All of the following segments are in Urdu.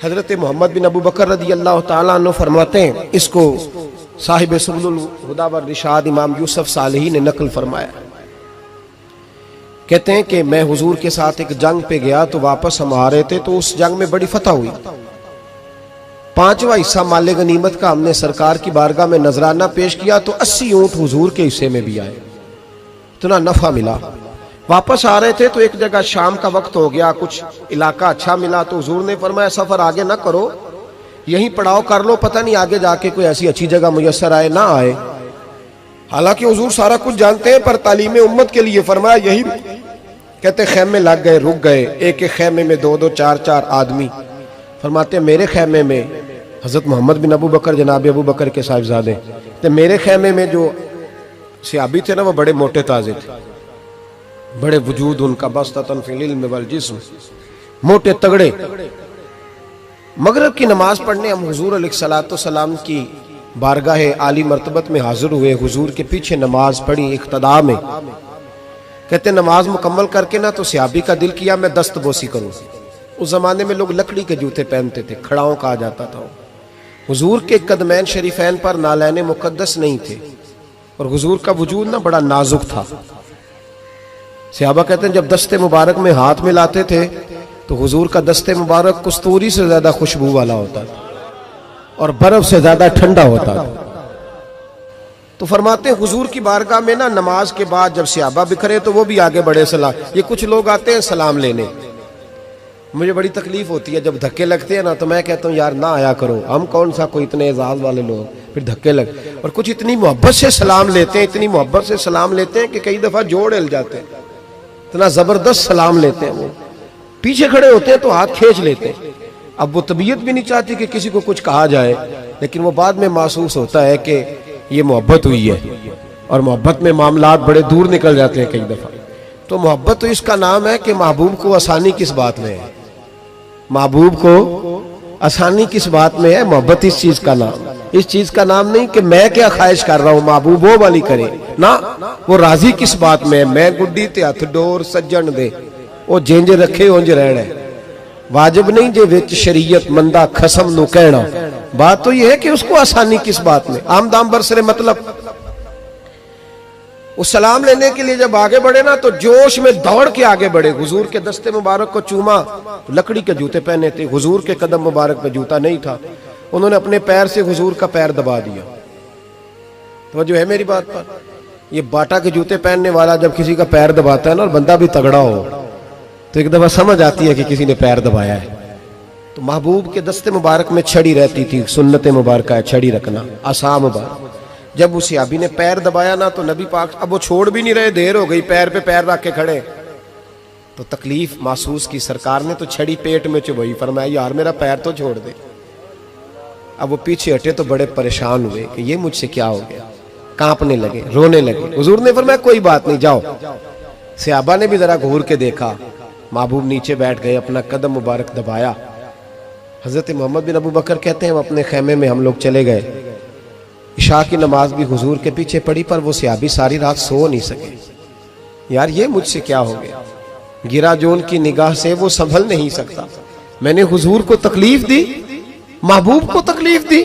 حضرت محمد بن ابو بکر رضی اللہ تعالیٰ عنہ فرماتے ہیں، اس کو صاحب سبل الہدی والرشاد امام یوسف صالحی نے نقل فرمایا، کہتے ہیں کہ میں حضور کے ساتھ ایک جنگ پہ گیا تو واپس ہم آ رہے تھے تو اس جنگ میں بڑی فتح ہوئی، 5واں حصہ مال غنیمت کا ہم نے سرکار کی بارگاہ میں نذرانہ پیش کیا تو 80 اونٹ حضور کے حصے میں بھی آئے، اتنا نفع ملا۔ واپس آ رہے تھے تو ایک جگہ شام کا وقت ہو گیا، کچھ علاقہ اچھا ملا تو حضور نے فرمایا سفر آگے نہ کرو، یہیں پڑاؤ کر لو، پتہ نہیں آگے جا کے کوئی ایسی اچھی جگہ میسر آئے نہ آئے۔ حالانکہ حضور سارا کچھ جانتے ہیں، پر تعلیم امت کے لیے فرمایا یہی، کہتے خیمے لگ گئے، رک گئے، ایک ایک خیمے میں 2-2 4-4 آدمی۔ فرماتے میرے خیمے میں حضرت محمد بن ابو بکر جناب ابو بکر کے صاحبزادے، تو میرے خیمے میں جو صحابی تھے نا وہ بڑے موٹے تازے تھے، بڑے وجود ان کا بسطۃ فی العلم والجسم، موٹے تگڑے۔ مغرب کی نماز پڑھنے ہم حضور علیہ الصلوۃ والسلام کی بارگاہ عالی مرتبت میں حاضر ہوئے، حضور کے پیچھے نماز پڑھی اقتداء میں۔ کہتے نماز مکمل کر کے نا تو صحابی کا دل کیا میں دست بوسی کروں۔ اس زمانے میں لوگ لکڑی کے جوتے پہنتے تھے، کھڑاؤں کہا جاتا تھا۔ حضور کے قدمین شریفین پر نالین مقدس نہیں تھے اور حضور کا وجود نا بڑا نازک تھا۔ صحابہ کہتے ہیں جب دست مبارک میں ہاتھ ملاتے تھے تو حضور کا دست مبارک کستوری سے زیادہ خوشبو والا ہوتا تھا اور برف سے زیادہ ٹھنڈا ہوتا تھا۔ تو فرماتے ہیں حضور کی بارگاہ میں نا نماز کے بعد جب صحابہ بکھرے تو وہ بھی آگے بڑھے سلام، یہ کچھ لوگ آتے ہیں سلام لینے، مجھے بڑی تکلیف ہوتی ہے جب دھکے لگتے ہیں نا تو میں کہتا ہوں یار نہ آیا کرو، ہم کون سا کوئی اتنے اعزاز والے لوگ، پھر دھکے لگ، اور کچھ اتنی محبت سے سلام لیتے ہیں، اتنی محبت سے سلام لیتے ہیں کہ کئی دفعہ جوڑ ہل جاتے ہیں، اتنا زبردست سلام لیتے ہیں۔ وہ پیچھے کھڑے ہوتے ہیں تو ہاتھ کھینچ لیتے ہیں، اب وہ طبیعت بھی نہیں چاہتی کہ کسی کو کچھ کہا جائے، لیکن وہ بعد میں محسوس ہوتا ہے کہ یہ محبت ہوئی ہے، اور محبت میں معاملات بڑے دور نکل جاتے ہیں کئی دفعہ۔ تو محبت تو اس کا نام ہے کہ محبوب کو آسانی کس بات میں ہے، محبوب کو آسانی کس بات میں ہے، محبت اس چیز کا نام، اس چیز کا نام نہیں کہ میں کیا خواہش کر رہا ہوں محبوب وہ والی کرے، نہ وہ راضی کس بات میں ہے، میں گڈی تے ہتھ ڈور سجن دے وہ جنج رکھے اونج رہنا ہے، واجب نہیں جے وچ شریعت مندہ خسم نو کہنا، بات تو یہ ہے کہ اس کو آسانی کس بات میں، عام دام برسرے مطلب۔ اس سلام لینے کے لیے جب آگے بڑھے نا تو جوش میں دوڑ کے آگے بڑھے، حضور کے دستے مبارک کو چوما، لکڑی کے جوتے پہنے تھے، حضور کے قدم مبارک پہ جوتا نہیں تھا، انہوں نے اپنے پیر سے حضور کا پیر دبا دیا۔ تو جو ہے میری بات پر، یہ باٹا کے جوتے پہننے والا جب کسی کا پیر دباتا ہے نا اور بندہ بھی تگڑا ہو تو ایک دفعہ سمجھ آتی ہے کہ کسی نے پیر دبایا ہے۔ تو محبوب کے دستے مبارک میں چھڑی رہتی تھی، سنت مبارکہ ہے چھڑی رکھنا، عصا مبارک۔ جب اس صحابی نے پیر دبایا نا تو نبی پاک اب وہ چھوڑ بھی نہیں رہے، دیر ہو گئی، پیر پہ پیر رکھ کے کھڑے، تو تکلیف محسوس کی، سرکار نے تو چھڑی پیٹ میں چبھائی، فرمایا یار میرا پیر تو چھوڑ دے۔ اب وہ پیچھے ہٹے تو بڑے پریشان ہوئے کہ یہ مجھ سے کیا ہو گیا، کانپنے لگے، رونے لگے۔ حضور نے فرمایا کوئی بات نہیں جاؤ۔ صحابہ نے بھی ذرا گھور کے دیکھا، محبوب نیچے بیٹھ گئے، اپنا قدم مبارک دبایا۔ حضرت محمد بن ابو بکر کہتے ہیں اپنے خیمے میں ہم لوگ چلے گئے، عشاء کی نماز بھی حضور کے پیچھے پڑھی، پر وہ صحابی ساری رات سو نہیں سکے، یار یہ مجھ سے کیا ہو گیا، گرا جو ان کی نگاہ سے وہ سنبھل نہیں سکتا، میں نے حضور کو تکلیف دی، محبوب کو تکلیف دی۔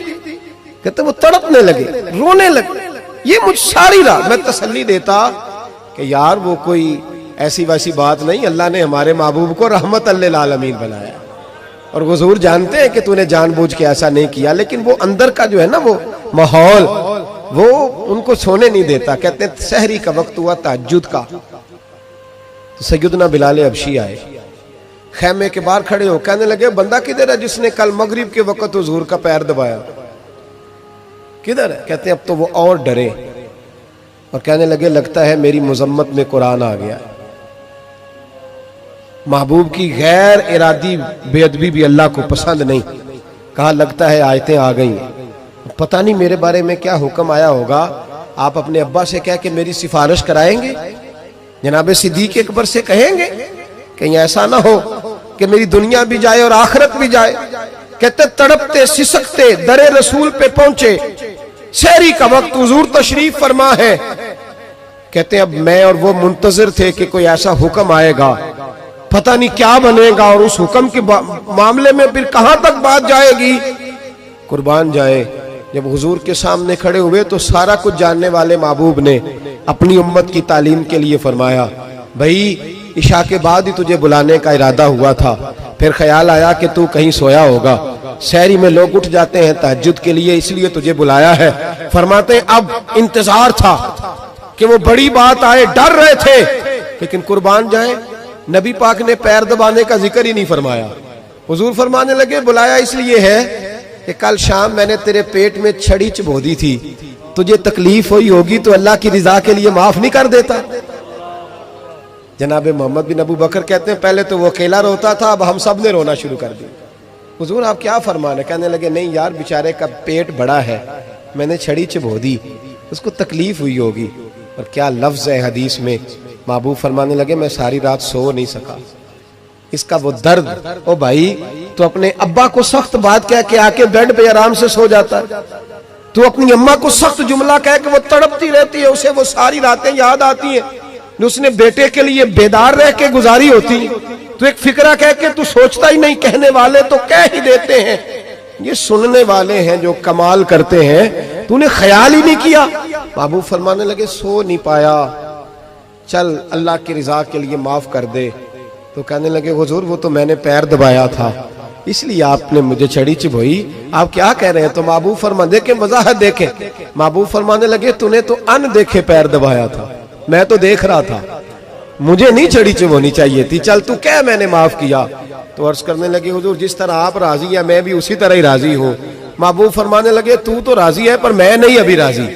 کہتے وہ تڑپنے لگے، رونے لگے، یہ مجھ ساری رات، میں تسلی دیتا کہ یار وہ کوئی ایسی ویسی بات نہیں، اللہ نے ہمارے محبوب کو رحمت للعالمین بنایا، اور حضور جانتے ہیں کہ تو نے جان بوجھ کے ایسا نہیں کیا، لیکن وہ اندر کا جو ہے نا وہ ماحول وہ ان کو سونے نہیں دیتا۔ کہتے ہیں سحری کا وقت ہوا تہجد کا، تو سیدنا بلال حبشی آئے، خیمے کے باہر کھڑے ہو، کہنے لگے بندہ کدھر ہے جس نے کل مغرب کے وقت حضور کا پیر دبایا، کدھر ہے؟ کہتے ہیں اب تو وہ اور ڈرے اور کہنے لگے لگتا ہے میری مذمت میں قرآن آ گیا۔ محبوب کی غیر ارادی بے ادبی بھی اللہ کو پسند نہیں، کہا لگتا ہے آیتیں آ گئی، پتہ نہیں میرے بارے میں کیا حکم آیا ہوگا، آپ اپنے ابا سے کہہ کے میری سفارش کرائیں گے، جناب صدیق اکبر سے کہیں گے، کہیں ایسا نہ ہو کہ میری دنیا بھی جائے اور آخرت بھی جائے۔ کہتے تڑپتے سسکتے در رسول پہ پہنچے، سحری کا وقت، حضور تشریف فرما ہے، کہتے اب میں اور وہ منتظر تھے کہ کوئی ایسا حکم آئے گا پتہ نہیں کیا بنے گا اور اس حکم کے معاملے میں پھر کہاں تک بات جائے گی. قربان جائے جب حضور کے سامنے کھڑے ہوئے تو سارا کچھ جاننے والے محبوب نے اپنی امت کی تعلیم کے لیے فرمایا بھائی عشاء کے بعد ہی تجھے بلانے کا ارادہ ہوا تھا, پھر خیال آیا کہ تو کہیں سویا ہوگا, سحری میں لوگ اٹھ جاتے ہیں تہجد کے لیے, اس لیے تجھے بلایا ہے. فرماتے ہیں اب انتظار تھا کہ وہ بڑی بات آئے, ڈر رہے تھے, لیکن قربان جائیں نبی پاک نے پیر دبانے کا ذکر ہی نہیں فرمایا. حضور فرمانے لگے بلایا اس لیے ہے کہ کل شام میں نے تیرے پیٹ میں چھڑی چبھو دی تھی, تجھے تکلیف ہوئی ہوگی تو اللہ کی رضا کے لیے معاف نہیں کر دیتا. جناب محمد بن ابو بکر کہتے ہیں پہلے تو وہ اکیلا روتا تھا, اب ہم سب نے رونا شروع کر دیا. حضور آپ کیا فرمانے؟ کہنے لگے نہیں یار بیچارے کا پیٹ بڑا ہے, میں نے چھڑی چبھو دی, اس کو تکلیف ہوئی ہوگی. اور کیا لفظ ہے حدیث میں, محبوب فرمانے لگے میں ساری رات سو نہیں سکا, اس کا وہ درد. او بھائی تو اپنے ابا کو سخت بات کہہ کے آ کے بیڈ پہ آرام سے سو جاتا ہے, تو اپنی اماں کو سخت جملہ کہہ کے وہ تڑپتی رہتی ہے, اسے وہ ساری راتیں یاد آتی ہیں جو اس نے بیٹے کے لیے بیدار رہ کے گزاری ہوتی. تو ایک فکرہ کہہ کے تو سوچتا ہی نہیں, کہنے والے تو کہہ ہی دیتے ہیں, یہ سننے والے ہیں جو کمال کرتے ہیں, تو نے خیال ہی نہیں کیا. محبوب فرمانے لگے سو نہیں پایا, چل اللہ کی رضا کے لیے معاف کر دے. تو کہنے لگے حضور وہ تو میں نے پیر دبایا تھا اس لیے آپ نے مجھے چھڑی چبھوئی, آپ کیا کہہ رہے ہیں؟ تو محبوب فرمانے دیکھیں وضاحت دیکھیں. محبوب فرمانے لگے تو نے تو ان دیکھے پیر دبایا تھا, میں تو دیکھ رہا تھا, مجھے نہیں چھڑی چبھونی چاہیے تھی, چل تو کہہ میں نے معاف کیا. تو عرض کرنے لگے حضور جس طرح آپ راضی ہیں میں بھی اسی طرح ہی راضی ہوں. محبوب فرمانے لگے تو راضی ہے پر میں نہیں ابھی راضی.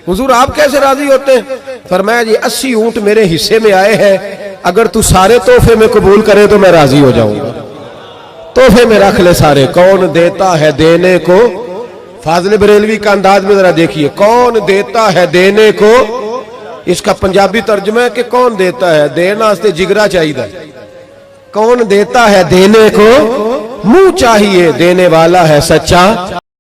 حضور آپ کیسے راضی ہوتے ہیں؟ فرمایا جی 80 اونٹ میرے حصے میں آئے ہیں, اگر تو سارے تحفے میں قبول کرے تو میں راضی ہو جاؤں گا. تحفے میں رکھ لے سارے, کون دیتا ہے دینے کو. فاضل بریلوی کا انداز میں ذرا دیکھیے, کون دیتا ہے دینے کو. اس کا پنجابی ترجمہ ہے کہ کون دیتا ہے, دینا واسطے جگرا چاہیے, کون دیتا ہے دینے کو, منہ چاہیے دینے والا ہے سچا.